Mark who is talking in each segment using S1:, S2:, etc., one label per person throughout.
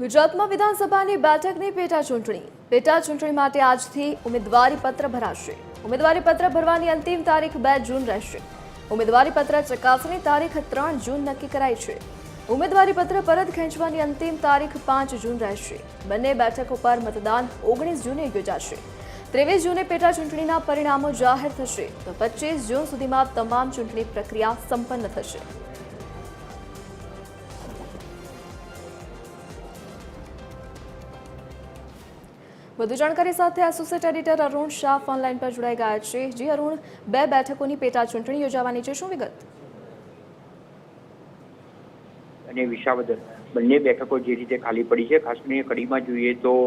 S1: ગુજરાતમાં વિધાનસભાની બેઠકની પેટા ચૂંટણી માટે આજથી ઉમેદવારી પત્ર ભરાશે। ઉમેદવારી પત્ર ભરવાની અંતિમ તારીખ 2 જૂન રહેશે। ઉમેદવારી પત્ર ચકાસણી તારીખ 3 જૂન નક્કી કરાઈ છે। ઉમેદવારી પત્ર પરત ખેંચવાની અંતિમ તારીખ 5 જૂન રહેશે। બંને બેઠકો પર મતદાન 19 જૂને યોજાશે। 23 જૂને પેટા ચૂંટણીના પરિણામો જાહેર થશે તો 25 જૂન સુધીમાં તમામ ચૂંટણી પ્રક્રિયા સંપન્ન થશે। વધુ જાણકારી સાથે associate editor Arun Shah online પર જોડાઈ ગયા છે। જી અરુણ, 2 બેઠકોની પેટા ચૂંટણી યોજાવાની છે, શું વિગત?
S2: અને વિસાવદર બંને બેઠકો જે રીતે ખાલી પડી છે, ખાસ કરીને કડીમાં જોઈએ તો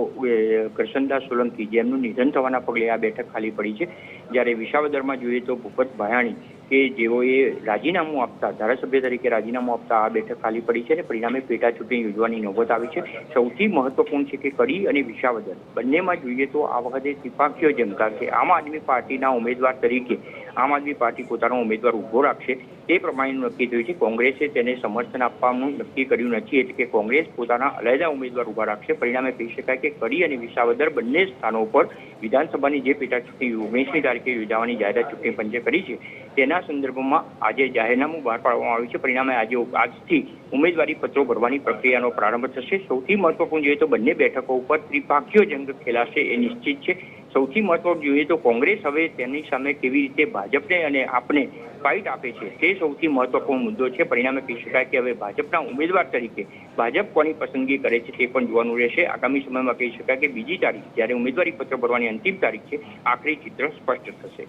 S2: કરશનદાસ સોલંકી જેમનું નિધન થવાના પગલે આ બેઠક ખાલી પડી છે, જ્યારે વિસાવદરમાં જોઈએ તો ભૂપત ભાયાણી કે જેઓએ રાજીનામું આપતા ધારાસભ્ય તરીકે રાજીનામું આપતા આ બેઠક ખાલી પડી છે અને પરિણામે પેટા ચૂંટણી યોજવાની નોબત આવી છે। સૌથી મહત્વપૂર્ણ છે કે કડી અને વિસાવદર બંનેમાં જોઈએ તો આ વખતે ત્રિપાંખીય જંકાર છે। આમ આદમી પાર્ટીના ઉમેદવાર તરીકે આમ આદમી પાર્ટી પોતાનો ઉમેદવાર ઉભો રાખશે તે પ્રમાણેનું નક્કી થયું છે। કોંગ્રેસે તેને સમર્થન આપવાનું નક્કી કર્યું નથી, એટલે કે કોંગ્રેસ પોતાના અલાયદા ઉમેદવાર ઉભા રાખશે। પરિણામે કહી શકાય કે કડી અને વિસાવદર બંને સ્થાનો પર વિધાનસભાની જે પેટા ચૂંટણી 19મી તારીખે યોજાવાની જાહેરાત ચૂંટણી પંચે કરી છે તેના સંદર્ભમાં આજે જાહેરનામું બહાર પાડવામાં આવ્યું છે। પરિણામે આજથી ઉમેદવારી પત્રો ભરવાની પ્રક્રિયાનો પ્રારંભ થશે। સૌથી મહત્વપૂર્ણ જોઈએ તો બંને બેઠકો ઉપર ત્રિપાંખીય જંગ ખેલાશે એ નિશ્ચિત છે। સૌથી મહત્વનું જોઈએ તો કોંગ્રેસ હવે તેની સામે કેવી રીતે ભાજપને અને આપને ફાઇટ આપે છે તે સૌથી મહત્વપૂર્ણ મુદ્દો છે। પરિણામે કહી શકાય કે હવે ભાજપના ઉમેદવાર તરીકે ભાજપ કોની પસંદગી કરે છે તે પણ જોવાનું રહેશે। આગામી સમયમાં કહી શકાય કે 2જી તારીખ જ્યારે ઉમેદવારી પત્ર ભરવાની અંતિમ તારીખ છે, આખરી ચિત્ર સ્પષ્ટ થશે।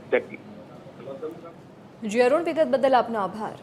S1: જી અરુણ, વિગત બદલ આપનો આભાર।